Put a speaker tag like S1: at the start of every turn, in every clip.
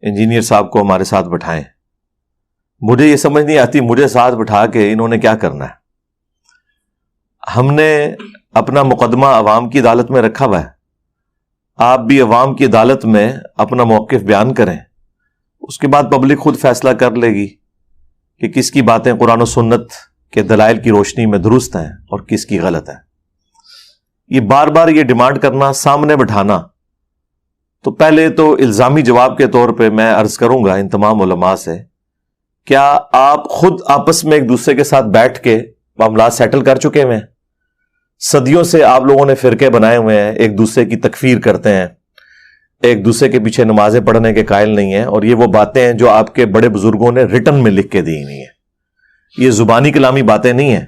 S1: Engineer صاحب کو ہمارے ساتھ بٹھائیں. مجھے یہ سمجھ نہیں آتی مجھے ساتھ بٹھا کے انہوں نے کیا کرنا ہے. ہم نے اپنا مقدمہ عوام کی عدالت میں رکھا ہوا ہے. آپ بھی عوام کی عدالت میں اپنا موقف بیان کریں, اس کے بعد پبلک خود فیصلہ کر لے گی کہ کس کی باتیں قرآن و سنت کے دلائل کی روشنی میں درست ہیں اور کس کی غلط ہیں. یہ بار بار یہ ڈیمانڈ کرنا, سامنے بٹھانا, تو پہلے تو الزامی جواب کے طور پہ میں عرض کروں گا ان تمام علماء سے, کیا آپ خود آپس میں ایک دوسرے کے ساتھ بیٹھ کے معاملات سیٹل کر چکے ہوئے ہیں؟ صدیوں سے آپ لوگوں نے فرقے بنائے ہوئے ہیں, ایک دوسرے کی تکفیر کرتے ہیں, ایک دوسرے کے پیچھے نمازیں پڑھنے کے قائل نہیں ہیں, اور یہ وہ باتیں ہیں جو آپ کے بڑے بزرگوں نے ریٹن میں لکھ کے دی نہیں ہیں. یہ زبانی کلامی باتیں نہیں ہیں.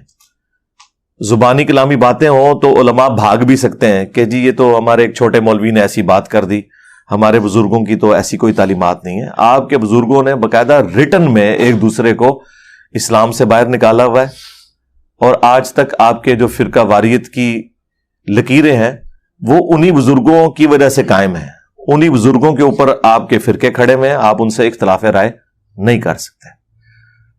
S1: زبانی کلامی باتیں ہوں تو علماء بھاگ بھی سکتے ہیں کہ جی یہ تو ہمارے ایک چھوٹے مولوی نے ایسی بات کر دی, ہمارے بزرگوں کی تو ایسی کوئی تعلیمات نہیں ہے. آپ کے بزرگوں نے باقاعدہ ریٹن میں ایک دوسرے کو اسلام سے باہر نکالا ہوا ہے, اور آج تک آپ کے جو فرقہ واریت کی لکیریں ہیں وہ انہی بزرگوں کی وجہ سے قائم ہیں. انہی بزرگوں کے اوپر آپ کے فرقے کھڑے ہوئے ہیں, آپ ان سے اختلاف رائے نہیں کر سکتے.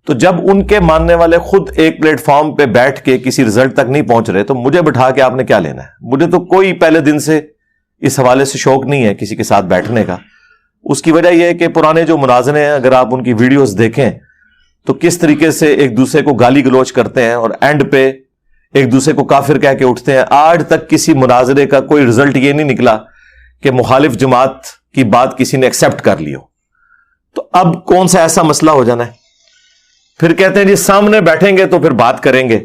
S1: تو جب ان کے ماننے والے خود ایک پلیٹ فارم پہ بیٹھ کے کسی رزلٹ تک نہیں پہنچ رہے, تو مجھے بٹھا کے آپ نے کیا لینا ہے؟ مجھے تو کوئی پہلے دن سے اس حوالے سے شوق نہیں ہے کسی کے ساتھ بیٹھنے کا. اس کی وجہ یہ ہے کہ پرانے جو مناظرے ہیں, اگر آپ ان کی ویڈیوز دیکھیں تو کس طریقے سے ایک دوسرے کو گالی گلوچ کرتے ہیں اور اینڈ پہ ایک دوسرے کو کافر کہہ کے اٹھتے ہیں. آج تک کسی مناظرے کا کوئی رزلٹ یہ نہیں نکلا کہ مخالف جماعت کی بات کسی نے ایکسپٹ کر لی ہو. تو اب کون سا ایسا مسئلہ ہو جانا ہے؟ پھر کہتے ہیں جی سامنے بیٹھیں گے تو پھر بات کریں گے.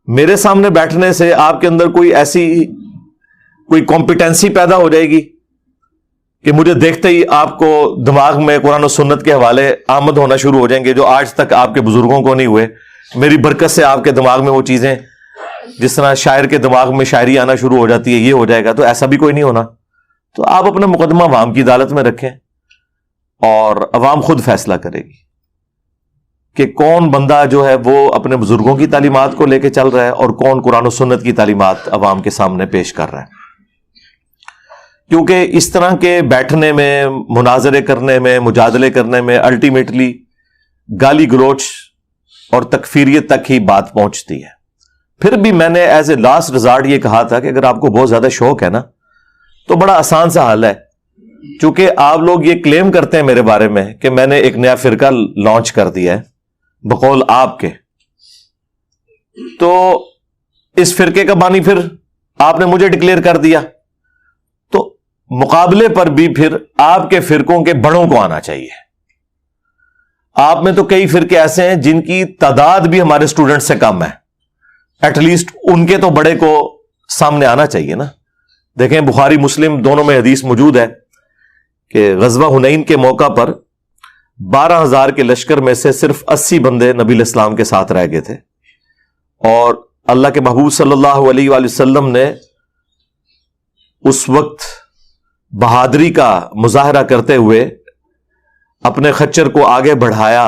S1: میرے سامنے بیٹھنے سے آپ کے اندر کوئی ایسی کوئی کمپیٹنسی پیدا ہو جائے گی کہ مجھے دیکھتے ہی آپ کو دماغ میں قرآن و سنت کے حوالے آمد ہونا شروع ہو جائیں گے جو آج تک آپ کے بزرگوں کو نہیں ہوئے. میری برکت سے آپ کے دماغ میں وہ چیزیں, جس طرح شاعر کے دماغ میں شاعری آنا شروع ہو جاتی ہے, یہ ہو جائے گا. تو ایسا بھی کوئی نہیں ہونا. تو آپ اپنا مقدمہ عوام کی عدالت میں رکھیں اور عوام خود فیصلہ کرے گی کہ کون بندہ جو ہے وہ اپنے بزرگوں کی تعلیمات کو لے کے چل رہا ہے اور کون قرآن و سنت کی تعلیمات عوام کے سامنے پیش کر رہا ہے. کیونکہ اس طرح کے بیٹھنے میں, مناظرے کرنے میں, مجادلے کرنے میں الٹیمیٹلی گالی گلوچ اور تکفیریت تک ہی بات پہنچتی ہے. پھر بھی میں نے ایز اے لاسٹ ریزارٹ یہ کہا تھا کہ اگر آپ کو بہت زیادہ شوق ہے نا تو بڑا آسان سا حل ہے. چونکہ آپ لوگ یہ کلیم کرتے ہیں میرے بارے میں کہ میں نے ایک نیا فرقہ لانچ کر دیا ہے بقول آپ کے, تو اس فرقے کا بانی پھر آپ نے مجھے ڈکلیئر کر دیا, تو مقابلے پر بھی پھر آپ کے فرقوں کے بڑوں کو آنا چاہیے. آپ میں تو کئی فرقے ایسے ہیں جن کی تعداد بھی ہمارے اسٹوڈنٹ سے کم ہے, ایٹ لیسٹ ان کے تو بڑے کو سامنے آنا چاہیے نا. دیکھیں بخاری مسلم دونوں میں حدیث موجود ہے کہ غزوہ حنین کے موقع پر 12,000 کے لشکر میں سے صرف 80 بندے نبی علیہ السلام کے ساتھ رہ گئے تھے, اور اللہ کے محبوب صلی اللہ علیہ وآلہ وسلم نے اس وقت بہادری کا مظاہرہ کرتے ہوئے اپنے خچر کو آگے بڑھایا,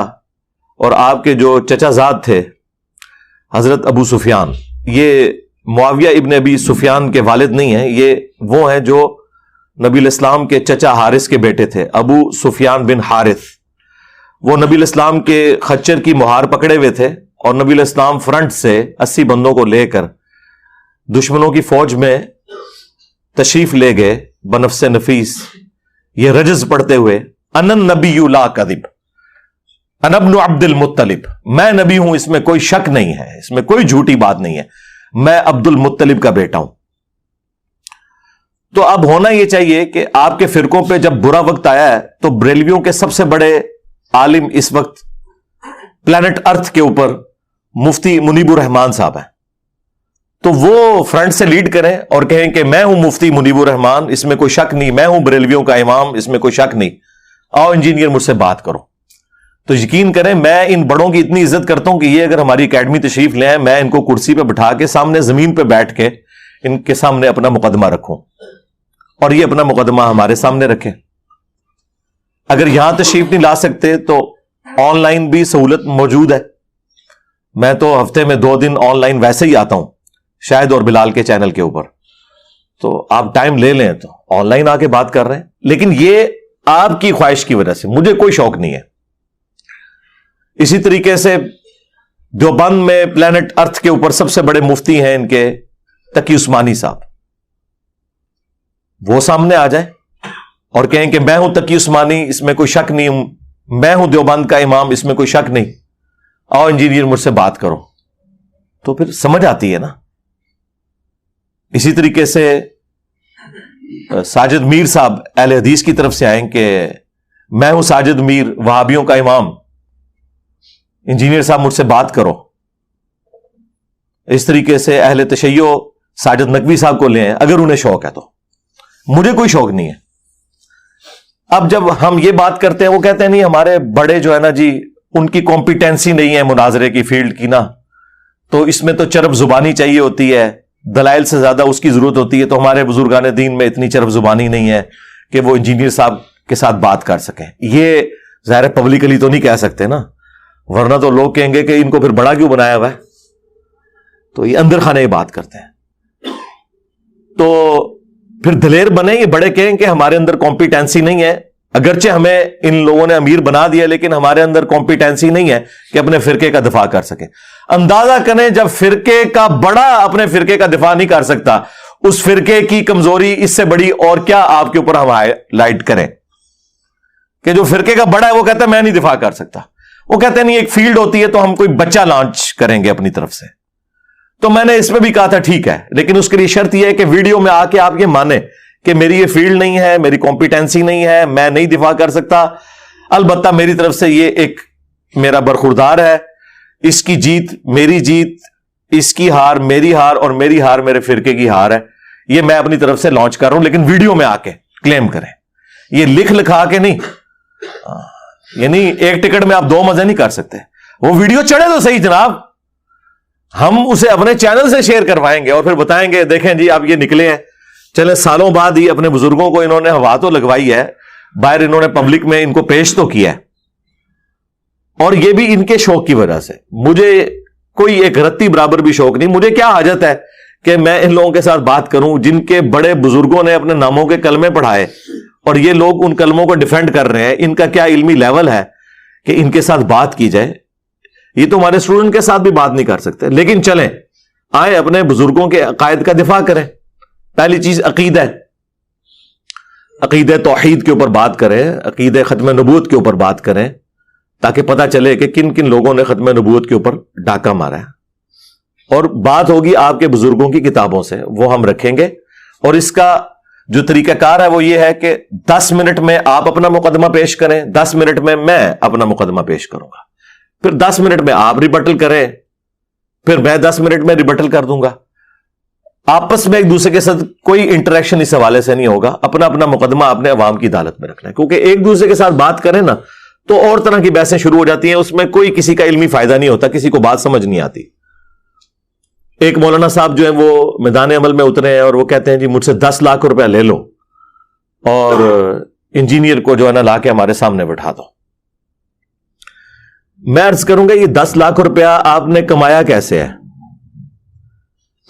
S1: اور آپ کے جو چچا زاد تھے حضرت ابو سفیان, یہ معاویہ ابن ابی سفیان کے والد نہیں ہیں, یہ وہ ہیں جو نبی علیہ السلام کے چچا حارث کے بیٹے تھے, ابو سفیان بن حارث. وہ نبی علیہ السلام کے خچر کی مہار پکڑے ہوئے تھے, اور نبی علیہ السلام فرنٹ سے 80 بندوں کو لے کر دشمنوں کی فوج میں تشریف لے گئے بنفس نفیس, یہ رجز پڑھتے ہوئے انا النبی لا کذب انا ابن عبد المطلب, میں نبی ہوں, اس میں کوئی شک نہیں ہے, اس میں کوئی جھوٹی بات نہیں ہے, میں عبد المطلب کا بیٹا ہوں. تو اب ہونا یہ چاہیے کہ آپ کے فرقوں پہ جب برا وقت آیا ہے تو بریلویوں کے سب سے بڑے عالم اس وقت پلانٹ ارتھ کے اوپر مفتی منیب الرحمان صاحب ہیں, تو وہ فرنٹ سے لیڈ کریں اور کہیں کہ میں ہوں مفتی منیب الرحمان, اس میں کوئی شک نہیں, میں ہوں بریلویوں کا امام, اس میں کوئی شک نہیں, آؤ انجینئر مجھ سے بات کرو. تو یقین کریں میں ان بڑوں کی اتنی عزت کرتا ہوں کہ یہ اگر ہماری اکیڈمی تشریف لے آئیں, میں ان کو کرسی پہ بٹھا کے سامنے زمین پہ بیٹھ کے ان کے سامنے اپنا مقدمہ رکھوں, اور یہ اپنا مقدمہ ہمارے سامنے رکھیں. اگر یہاں تشریف نہیں لا سکتے تو آن لائن بھی سہولت موجود ہے. میں تو ہفتے میں 2 دن آن لائن ویسے ہی آتا ہوں, شاہد اور بلال کے چینل کے اوپر, تو آپ ٹائم لے لیں تو آن لائن آ کے بات کر رہے ہیں. لیکن یہ آپ کی خواہش کی وجہ سے، مجھے کوئی شوق نہیں ہے. اسی طریقے سے دیوبند میں پلانٹ ارتھ کے اوپر سب سے بڑے مفتی ہیں ان کے تقی عثمانی صاحب، وہ سامنے آ جائیں اور کہیں کہ میں ہوں تقی عثمانی، اس میں کوئی شک نہیں ہوں، میں ہوں دیوبند کا امام، اس میں کوئی شک نہیں، آؤ انجینئر مجھ سے بات کرو، تو پھر سمجھ آتی ہے نا. اسی طریقے سے ساجد میر صاحب اہل حدیث کی طرف سے آئیں کہ میں ہوں ساجد میر وہابیوں کا امام، انجینئر صاحب مجھ سے بات کرو. اس طریقے سے اہل تشیع ساجد نقوی صاحب کو لے آئیں اگر انہیں شوق ہے تو. مجھے کوئی شوق نہیں ہے. اب جب ہم یہ بات کرتے ہیں وہ کہتے ہیں نہیں ہمارے بڑے جو ہے نا جی ان کی کمپیٹنسی نہیں ہے مناظرے کی فیلڈ کی نا، تو اس میں تو چرب زبانی چاہیے ہوتی ہے، دلائل سے زیادہ اس کی ضرورت ہوتی ہے، تو ہمارے بزرگان دین میں اتنی چرب زبانی نہیں ہے کہ وہ انجینئر صاحب کے ساتھ بات کر سکیں. یہ ظاہر پبلکلی تو نہیں کہہ سکتے نا، ورنہ تو لوگ کہیں گے کہ ان کو پھر بڑا کیوں بنایا ہوا ہے. تو یہ اندر خانے یہ بات کرتے ہیں. تو پھر دلیر بنے، یہ بڑے کہیں کہ ہمارے اندر کمپیٹنسی نہیں ہے، اگرچہ ہمیں ان لوگوں نے امیر بنا دیا لیکن ہمارے اندر کمپیٹنسی نہیں ہے کہ اپنے فرقے کا دفاع کر سکیں. اندازہ کریں جب فرقے کا بڑا اپنے فرقے کا دفاع نہیں کر سکتا، اس فرقے کی کمزوری اس سے بڑی اور کیا آپ کے اوپر ہم ہائیلائٹ کریں کہ جو فرقے کا بڑا ہے وہ کہتا ہے میں نہیں دفاع کر سکتا. وہ کہتے ہیں نہیں ایک فیلڈ ہوتی ہے تو ہم کوئی بچہ لانچ کریں گے اپنی طرف سے. تو میں نے اس میں بھی کہا تھا ٹھیک ہے، لیکن اس کے لیے شرط یہ ہے کہ ویڈیو میں آ کے آپ یہ مانیں کہ میری یہ فیلڈ نہیں ہے، میری کمپیٹنسی نہیں ہے، میں نہیں دفاع کر سکتا. البتہ میری طرف سے یہ ایک میرا برخوردار ہے، اس کی جیت میری جیت، اس کی ہار میری ہار، اور میری ہار میرے فرقے کی ہار ہے. یہ میں اپنی طرف سے لانچ کر رہا ہوں، لیکن ویڈیو میں آ کے کلیم کریں، یہ لکھ لکھا کے نہیں. یعنی ایک ٹکٹ میں آپ دو مزے نہیں کر سکتے. وہ ویڈیو چڑھے تو صحیح جناب، ہم اسے اپنے چینل سے شیئر کروائیں گے اور پھر بتائیں گے دیکھیں جی آپ یہ نکلے ہیں. چلے سالوں بعد ہی اپنے بزرگوں کو انہوں نے ہوا تو لگوائی ہے، باہر انہوں نے پبلک میں ان کو پیش تو کیا ہے، اور یہ بھی ان کے شوق کی وجہ سے. مجھے کوئی ایک رتی برابر بھی شوق نہیں. مجھے کیا حاجت ہے کہ میں ان لوگوں کے ساتھ بات کروں جن کے بڑے بزرگوں نے اپنے ناموں کے کلمے پڑھائے اور یہ لوگ ان کلموں کو ڈیفینڈ کر رہے ہیں. ان کا کیا علمی لیول ہے کہ ان کے ساتھ بات کی جائے. یہ تو ہمارے اسٹوڈنٹ کے ساتھ بھی بات نہیں کر سکتے. لیکن چلیں آئے اپنے بزرگوں کے عقائد کا دفاع کریں. پہلی چیز عقیدہ توحید کے اوپر بات کریں، عقیدہ ختم نبوت کے اوپر بات کریں، تاکہ پتہ چلے کہ کن کن لوگوں نے ختم نبوت کے اوپر ڈاکہ مارا ہے. اور بات ہوگی آپ کے بزرگوں کی کتابوں سے، وہ ہم رکھیں گے. اور اس کا جو طریقہ کار ہے وہ یہ ہے کہ 10 منٹ میں آپ اپنا مقدمہ پیش کریں، 10 منٹ میں میں اپنا مقدمہ پیش کروں گا، پھر 10 منٹ میں آپ ریبٹل کریں، پھر میں 10 منٹ میں ریبٹل کر دوں گا. آپس میں ایک دوسرے کے ساتھ کوئی انٹریکشن اس حوالے سے نہیں ہوگا. اپنا اپنا مقدمہ اپنے عوام کی عدالت میں رکھنا ہے، کیونکہ ایک دوسرے کے ساتھ بات کریں نا تو اور طرح کی بحثیں شروع ہو جاتی ہیں، اس میں کوئی کسی کا علمی فائدہ نہیں ہوتا، کسی کو بات سمجھ نہیں آتی. ایک مولانا صاحب جو ہیں وہ میدان عمل میں اترے ہیں اور وہ کہتے ہیں جی مجھ سے 10 لاکھ روپیہ لے لو اور انجینئر کو جو ہے نا لا کے ہمارے سامنے بٹھا دو. میں عرض کروں گا یہ 10 لاکھ روپیہ آپ نے کمایا کیسے ہے؟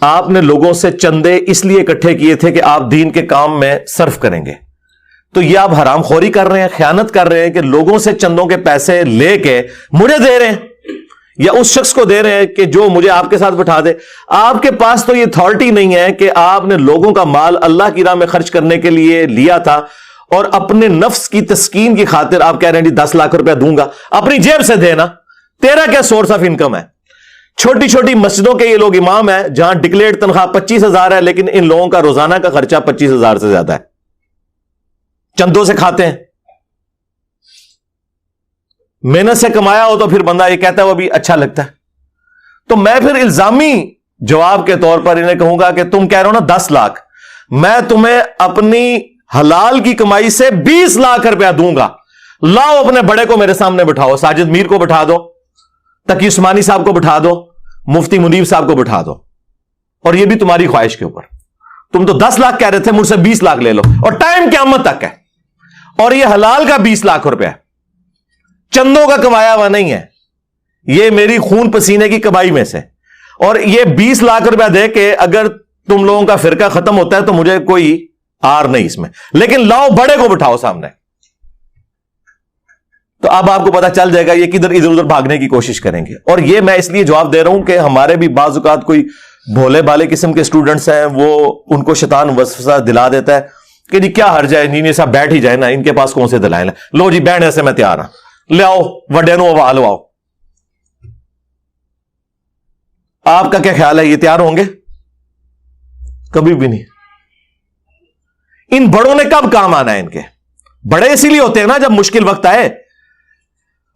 S1: آپ نے لوگوں سے چندے اس لیے اکٹھے کیے تھے کہ آپ دین کے کام میں صرف کریں گے. تو یہ آپ حرام خوری کر رہے ہیں، خیانت کر رہے ہیں کہ لوگوں سے چندوں کے پیسے لے کے مجھے دے رہے ہیں یا اس شخص کو دے رہے ہیں کہ جو مجھے آپ کے ساتھ بٹھا دے. آپ کے پاس تو یہ اتھارٹی نہیں ہے کہ آپ نے لوگوں کا مال اللہ کی راہ میں خرچ کرنے کے لیے لیا تھا اور اپنے نفس کی تسکین کی خاطر آپ کہہ رہے ہیں جی 10 لاکھ روپیہ دوں گا. اپنی جیب سے دینا. تیرا کیا سورس آف انکم ہے؟ چھوٹی چھوٹی مسجدوں کے یہ لوگ امام ہیں جہاں ڈکلیئرڈ تنخواہ 25,000 ہے، لیکن ان لوگوں کا روزانہ کا خرچہ 25,000 سے زیادہ ہے. چندوں سے کھاتے ہیں. محنت سے کمایا ہو تو پھر بندہ یہ کہتا ہے وہ بھی اچھا لگتا ہے. تو میں پھر الزامی جواب کے طور پر انہیں کہوں گا کہ تم کہہ رہے ہو نا 10 لاکھ، میں تمہیں اپنی حلال کی کمائی سے 20 لاکھ روپیہ دوں گا. لاؤ اپنے بڑے کو میرے سامنے بٹھاؤ، ساجد میر کو بٹھا دو، تقی عثمانی صاحب کو بٹھا دو، مفتی منیب صاحب کو بٹھا دو. اور یہ بھی تمہاری خواہش کے اوپر. تم تو 10 لاکھ کہہ رہے تھے، مجھ سے 20 لاکھ لے لو، اور ٹائم قیامت تک ہے. اور یہ حلال کا 20 لاکھ روپیہ چندوں کا کمایا ہوا نہیں ہے، یہ میری خون پسینے کی کمائی میں سے. اور یہ 20 لاکھ روپیہ دے کے اگر تم لوگوں کا فرقہ ختم ہوتا ہے تو مجھے کوئی آر نہیں اس میں. لیکن لاؤ بڑے کو بٹھاؤ سامنے. تو اب آپ کو پتا چل جائے گا یہ کدھر ادھر ادھر بھاگنے کی کوشش کریں گے. اور یہ میں اس لیے جواب دے رہا ہوں کہ ہمارے بھی بعض اوقات کوئی بھولے بالے قسم کے اسٹوڈنٹس ہیں, وہ ان کو شیطان وسوسہ دلا دیتا ہے کہ جی کیا ہر جائے, انجینئر صاحب بیٹھ ہی جائے نا, ان کے پاس کون سے دلائل ہیں, لو جی بینڈ ایسے میں تیار ہوں, لے آؤ وڈے نو آوا لو آؤ. آپ کا کیا خیال ہے, یہ تیار ہوں گے؟ کبھی بھی نہیں. ان بڑوں نے کب کام آنا ہے؟ ان کے بڑے اسی لیے ہوتے ہیں نا جب مشکل وقت آئے.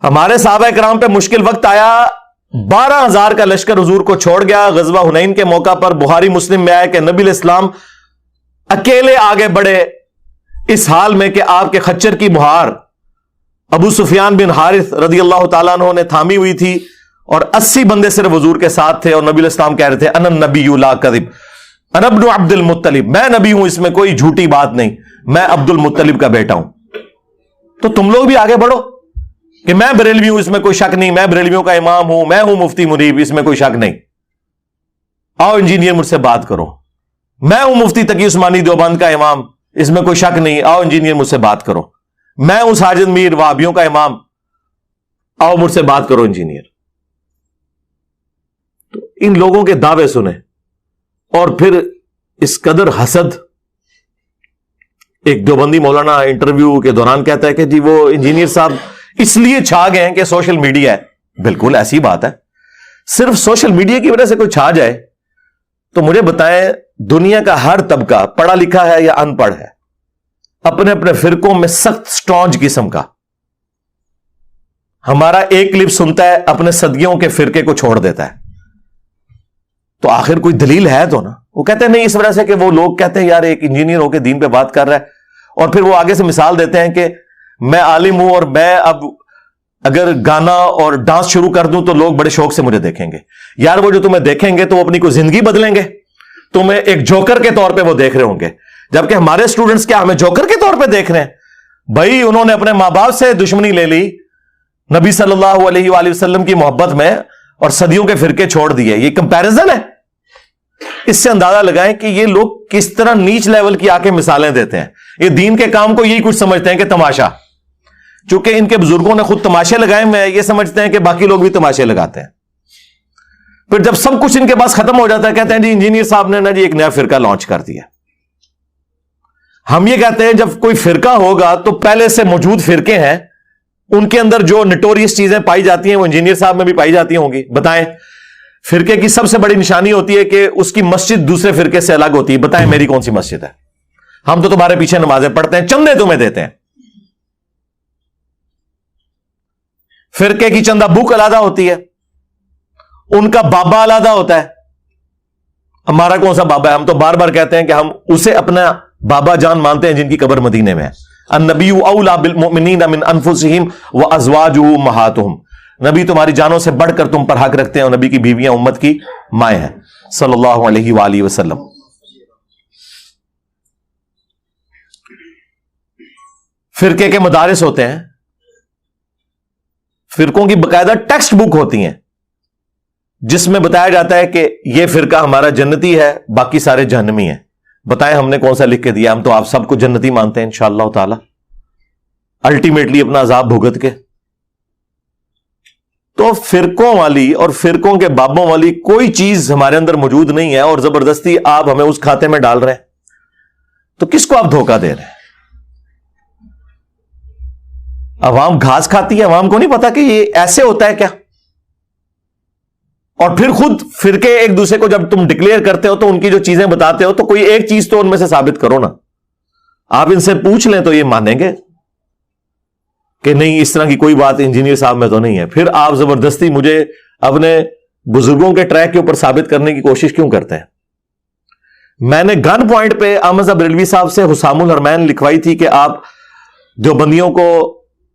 S1: ہمارے صحابہ کرام پہ مشکل وقت آیا, 12,000 کا لشکر حضور کو چھوڑ گیا. غزوہ حنین کے موقع پر بخاری مسلم میں آیا کہ نبی علیہ السلام اکیلے آگے بڑھے اس حال میں کہ آپ کے خچر کی مہار ابو سفیان بن حارث رضی اللہ تعالیٰ عنہ نے تھامی ہوئی تھی, اور 80 بندے صرف حضور کے ساتھ تھے, اور نبی علیہ السلام کہہ رہے تھے انا النبی لا کذب, انا ابن عبد المطلب, میں نبی ہوں, اس میں کوئی جھوٹی بات نہیں, میں عبد المطلب کا بیٹا ہوں. تو تم لوگ بھی آگے بڑھو کہ میں بریلوی ہوں, اس میں کوئی شک نہیں, میں بریلویوں کا امام ہوں, میں ہوں مفتی منیب, اس میں کوئی شک نہیں. آؤ انجینئر مجھ سے بات کرو, میں ہوں مفتی تقی عثمانی دیوبند کا امام, اس میں کوئی شک نہیں, آؤ انجینئر مجھ سے بات کرو. میں ہوں ساجد میر وہابیوں کا امام, آؤ مجھ سے بات کرو انجینئر. تو ان لوگوں کے دعوے سنیں, اور پھر اس قدر حسد. ایک دیوبندی مولانا انٹرویو کے دوران کہتا ہے کہ جی وہ انجینئر صاحب اس لیے چھا گئے ہیں کہ سوشل میڈیا ہے. بالکل ایسی بات ہے, صرف سوشل میڈیا کی وجہ سے کوئی چھا جائے تو مجھے بتائیں دنیا کا ہر طبقہ پڑھا لکھا ہے یا ان پڑھ ہے, اپنے اپنے فرقوں میں سخت سٹرانج قسم کا. ہمارا ایک کلپ سنتا ہے اپنے صدیوں کے فرقے کو چھوڑ دیتا ہے, تو آخر کوئی دلیل ہے تو نا. وہ کہتے ہیں نہیں, اس وجہ سے کہ وہ لوگ کہتے ہیں یار ایک انجینئر ہو کے دین پہ بات کر رہا ہے, اور پھر وہ آگے سے مثال دیتے ہیں کہ میں عالم ہوں اور میں اب اگر گانا اور ڈانس شروع کر دوں تو لوگ بڑے شوق سے مجھے دیکھیں گے. یار وہ جو تمہیں دیکھیں گے تو وہ اپنی کوئی زندگی بدلیں گے, تمہیں ایک جوکر کے طور پہ وہ دیکھ رہے ہوں گے, جبکہ ہمارے اسٹوڈنٹس کیا ہمیں جوکر کے طور پہ دیکھ رہے ہیں؟ بھائی انہوں نے اپنے ماں باپ سے دشمنی لے لی نبی صلی اللہ علیہ وآلہ وسلم کی محبت میں, اور صدیوں کے فرقے چھوڑ دیے. یہ کمپیرزن ہے. اس سے اندازہ لگائیں کہ یہ لوگ کس طرح نیچ لیول کی آ کے مثالیں دیتے ہیں. یہ دین کے کام کو یہی کچھ سمجھتے ہیں کہ تماشا, چونکہ ان کے بزرگوں نے خود تماشے لگائے میں یہ سمجھتے ہیں کہ باقی لوگ بھی تماشے لگاتے ہیں. پھر جب سب کچھ ان کے پاس ختم ہو جاتا ہے کہتے ہیں جی انجینئر صاحب نے نا جی ایک نیا فرقہ لانچ کر دیا. ہم یہ کہتے ہیں جب کوئی فرقہ ہوگا تو پہلے سے موجود فرقے ہیں, ان کے اندر جو نٹوریس چیزیں پائی جاتی ہیں وہ انجینئر صاحب میں بھی پائی جاتی ہوں گی. بتائیں فرقے کی سب سے بڑی نشانی ہوتی ہے کہ اس کی مسجد دوسرے فرقے سے الگ ہوتی ہے. بتائیں میری کون سی مسجد ہے؟ ہم تو تمہارے پیچھے نمازیں پڑھتے ہیں, چندے تمہیں دیتے ہیں. فرقے کی چندہ بک علیحدہ ہوتی ہے, ان کا بابا علیحدہ ہوتا ہے. ہمارا کون سا بابا ہے؟ ہم تو بار بار کہتے ہیں کہ ہم اسے اپنا بابا جان مانتے ہیں جن کی قبر مدینے میں ہے. النبی اولی بالمؤمنین من انفسہم وازواجہ امہاتہم, نبی تمہاری جانوں سے بڑھ کر تم پر حق رکھتے ہیں, اور نبی کی بیویاں امت کی مائیں ہیں صلی اللہ علیہ وآلہ وسلم. فرقے کے مدارس ہوتے ہیں, فرقوں کی باقاعدہ ٹیکسٹ بک ہوتی ہیں جس میں بتایا جاتا ہے کہ یہ فرقہ ہمارا جنتی ہے, باقی سارے جہنمی ہیں. بتائیں ہم نے کون سا لکھ کے دیا؟ ہم تو آپ سب کو جنتی مانتے ہیں انشاءاللہ تعالی, الٹیمیٹلی اپنا عذاب بھگت کے. تو فرقوں والی اور فرقوں کے بابوں والی کوئی چیز ہمارے اندر موجود نہیں ہے, اور زبردستی آپ ہمیں اس کھاتے میں ڈال رہے ہیں. تو کس کو آپ دھوکہ دے رہے ہیں؟ عوام گھاس کھاتی ہے, عوام کو نہیں پتا کہ یہ ایسے ہوتا ہے کیا. اور پھر خود فرقے ایک دوسرے کو جب تم ڈکلیئر کرتے ہو تو ان کی جو چیزیں بتاتے ہو تو کوئی ایک چیز تو ان میں سے ثابت کرو نا. آپ ان سے پوچھ لیں تو یہ مانیں گے کہ نہیں اس طرح کی کوئی بات انجینئر صاحب میں تو نہیں ہے. پھر آپ زبردستی مجھے اپنے بزرگوں کے ٹریک کے اوپر ثابت کرنے کی کوشش کیوں کرتے ہیں؟ میں نے گن پوائنٹ پہ احمد بریلوی صاحب سے حسام الحرمین لکھوائی تھی کہ آپ دیوبندیوں کو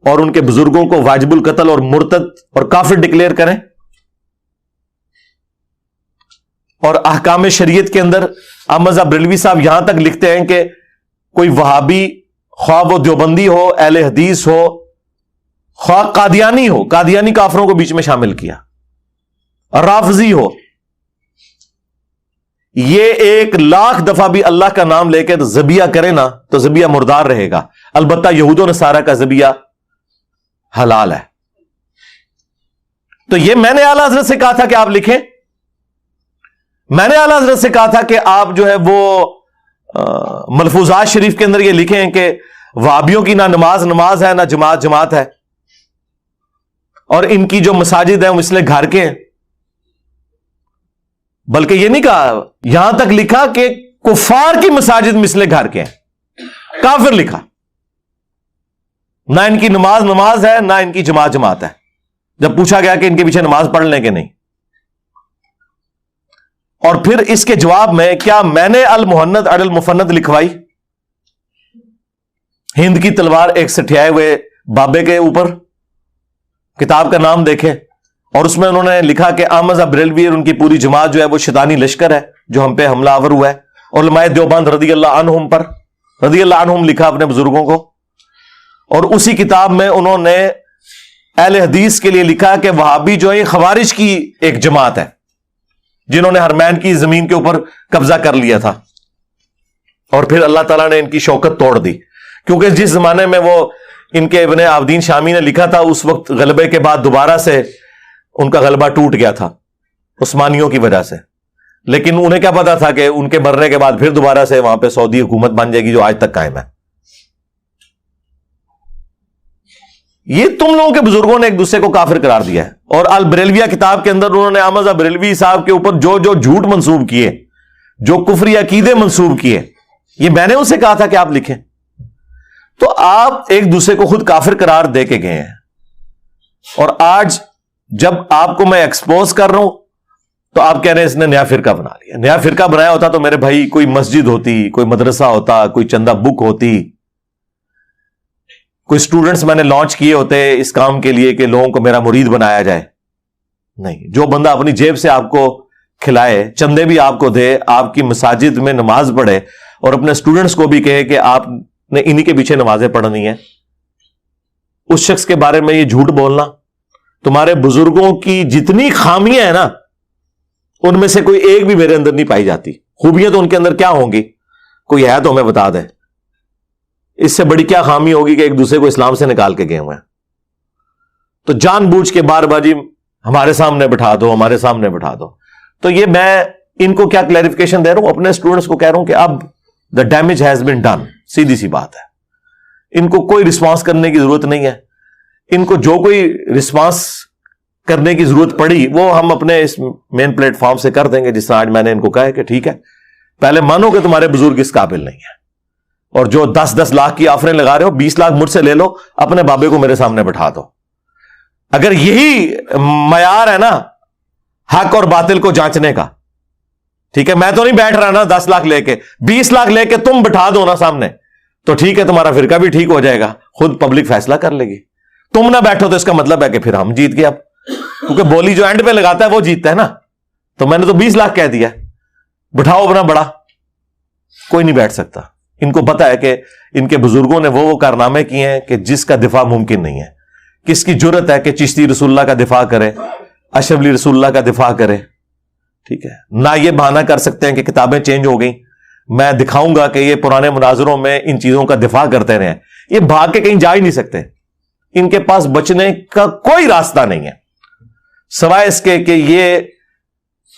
S1: اور ان کے بزرگوں کو واجب القتل اور مرتد اور کافر ڈکلیئر کریں, اور احکام شریعت کے اندر احمد بریلوی صاحب یہاں تک لکھتے ہیں کہ کوئی وہابی, خواہ وہ دیوبندی ہو, اہل حدیث ہو, خواہ قادیانی ہو, قادیانی کافروں کو بیچ میں شامل کیا, رافضی ہو, یہ 1,00,000 دفعہ بھی اللہ کا نام لے کر ذبیحہ کرے نا تو ذبیحہ مردار رہے گا. البتہ یہود و نصارہ کا ذبیحہ حلال ہے. تو یہ میں نے اعلیٰ حضرت سے کہا تھا کہ آپ لکھیں. میں نے اعلیٰ حضرت سے کہا تھا کہ آپ جو ہے وہ ملفوظات شریف کے اندر یہ لکھیں کہ وہابیوں کی نہ نماز ہے، نہ جماعت ہے، اور ان کی جو مساجد ہیں وہ مثل گھر کے ہیں. بلکہ یہ نہیں کہا، یہاں تک لکھا کہ کفار کی مساجد مثل گھر کے ہیں. کافر لکھا. نہ ان کی نماز ہے، نہ ان کی جماعت ہے. جب پوچھا گیا کہ ان کے پیچھے نماز پڑھ لیں کہ نہیں، اور پھر اس کے جواب میں کیا میں نے المہند علی المفند لکھوائی، ہند کی تلوار ایک سٹھیائے ہوئے بابے کے اوپر. کتاب کا نام دیکھیں، اور اس میں انہوں نے لکھا کہ احمد بریلوی اور ان کی پوری جماعت جو ہے وہ شیطانی لشکر ہے جو ہم پہ حملہ آور ہوا ہے. علماء دیوبند رضی اللہ عنہم پر رضی اللہ عنہم لکھا اپنے بزرگوں کو. اور اسی کتاب میں انہوں نے اہل حدیث کے لیے لکھا کہ وہابی جو ہے خوارج کی ایک جماعت ہے جنہوں نے حرمین کی زمین کے اوپر قبضہ کر لیا تھا، اور پھر اللہ تعالیٰ نے ان کی شوکت توڑ دی. کیونکہ جس زمانے میں وہ ان کے ابن عابدین شامی نے لکھا تھا، اس وقت غلبے کے بعد دوبارہ سے ان کا غلبہ ٹوٹ گیا تھا عثمانیوں کی وجہ سے. لیکن انہیں کیا پتا تھا کہ ان کے مرنے کے بعد پھر دوبارہ سے وہاں پہ سعودی حکومت بن جائے گی جو آج تک قائم ہے. یہ تم لوگوں کے بزرگوں نے ایک دوسرے کو کافر قرار دیا ہے. اور البریلویہ کتاب کے اندر انہوں نے احمد بریلوی صاحب کے اوپر جو جھوٹ منسوب کیے، جو کفری عقیدے منسوب کیے، یہ میں نے ان سے کہا تھا کہ آپ لکھیں. تو آپ ایک دوسرے کو خود کافر قرار دے کے گئے ہیں. اور آج جب آپ کو میں ایکسپوز کر رہا ہوں تو آپ کہہ رہے ہیں اس نے نیا فرقہ بنا لیا. نیا فرقہ بنایا ہوتا تو میرے بھائی کوئی مسجد ہوتی، کوئی مدرسہ ہوتا، کوئی چندہ بک ہوتی، کوئی سٹوڈنٹس میں نے لانچ کیے ہوتے اس کام کے لیے کہ لوگوں کو میرا مرید بنایا جائے. نہیں، جو بندہ اپنی جیب سے آپ کو کھلائے، چندے بھی آپ کو دے، آپ کی مساجد میں نماز پڑھے، اور اپنے سٹوڈنٹس کو بھی کہے کہ آپ نے انہی کے پیچھے نمازیں پڑھنی ہیں، اس شخص کے بارے میں یہ جھوٹ بولنا. تمہارے بزرگوں کی جتنی خامیاں ہیں نا، ان میں سے کوئی ایک بھی میرے اندر نہیں پائی جاتی. خوبیاں تو ان کے اندر کیا ہوں گی، کوئی ہے تو ہمیں بتا دیں. اس سے بڑی کیا خامی ہوگی کہ ایک دوسرے کو اسلام سے نکال کے گئے ہوئے ہیں. تو جان بوجھ کے بار بار جی ہمارے سامنے بٹھا دو، ہمارے سامنے بٹھا دو. تو یہ میں ان کو کیا کلیریفیکیشن دے رہا ہوں، اپنے اسٹوڈنٹس کو کہہ رہا ہوں کہ اب the damage has been done. سیدھی سی بات ہے. ان کو کوئی رسپانس کرنے کی ضرورت نہیں ہے. ان کو جو کوئی رسپانس کرنے کی ضرورت پڑی وہ ہم اپنے اس مین پلیٹ فارم سے کر دیں گے. جس طرح آج میں نے ان کو کہا ہے کہ ٹھیک ہے، پہلے مانو کہ تمہارے بزرگ اس قابل نہیں ہے، اور جو 10-10 لاکھ کی آفریں لگا رہے ہو، 20 لاکھ مجھ سے لے لو، اپنے بابے کو میرے سامنے بٹھا دو. اگر یہی معیار ہے نا حق اور باطل کو جانچنے کا، ٹھیک ہے، میں تو نہیں بیٹھ رہا نا 10 لاکھ لے کے، 20 لاکھ لے کے تم بٹھا دو نا سامنے، تو ٹھیک ہے، تمہارا فرقہ بھی ٹھیک ہو جائے گا، خود پبلک فیصلہ کر لے گی. تم نہ بیٹھو تو اس کا مطلب ہے کہ پھر ہم جیت گئے. اب کیونکہ بولی جو اینڈ پہ لگاتا ہے وہ جیتتا ہے نا. تو میں نے تو 20 لاکھ کہہ دیا، بٹھاؤ اپنا بڑا، کوئی نہیں بیٹھ سکتا. ان کو پتا ہے کہ ان کے بزرگوں نے وہ کارنامے کیے ہیں کہ جس کا دفاع ممکن نہیں ہے. کس کی جرت ہے کہ چشتی رسول اللہ کا دفاع کرے، اشرف علی رسول اللہ کا دفاع کرے؟ ٹھیک ہے، نہ یہ بہانہ کر سکتے ہیں کہ کتابیں چینج ہو گئیں، میں دکھاؤں گا کہ یہ پرانے مناظروں میں ان چیزوں کا دفاع کرتے رہے. یہ بھاگ کے کہیں جا ہی نہیں سکتے. ان کے پاس بچنے کا کوئی راستہ نہیں ہے سوائے اس کے کہ یہ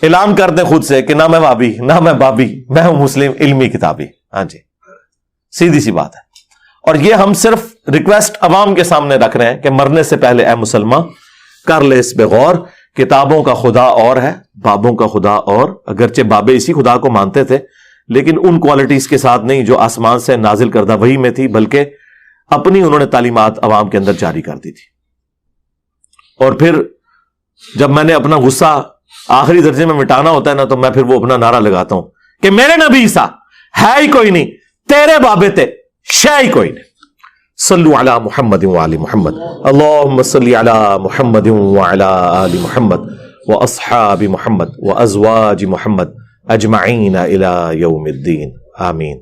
S1: اعلان کر دیں خود سے کہ نہ میں وابی، نہ میں بابی، میں ہوں مسلم علمی کتابی. ہاں جی، سیدھی سی بات ہے. اور یہ ہم صرف ریکویسٹ عوام کے سامنے رکھ رہے ہیں کہ مرنے سے پہلے اے مسلمان کر لے اس پہ غور. کتابوں کا خدا اور ہے، بابوں کا خدا اور. اگرچہ بابے اسی خدا کو مانتے تھے لیکن ان کوالٹیز کے ساتھ نہیں جو آسمان سے نازل کردہ وحی میں تھی، بلکہ اپنی انہوں نے تعلیمات عوام کے اندر جاری کر دی تھی. اور پھر جب میں نے اپنا غصہ آخری درجے میں مٹانا ہوتا ہے نا، تو میں پھر وہ اپنا نعرہ لگاتا ہوں کہ میرے نبی عیسیٰ ہے ہی کوئی نہیں، تیرے بابے تے شے ہی کوئی نہیں. صلو علی محمد وعلی محمد، اللہم صلی علی محمد وعلی آل محمد واصحاب محمد وازواج محمد اجمعین الی یوم الدین، آمین.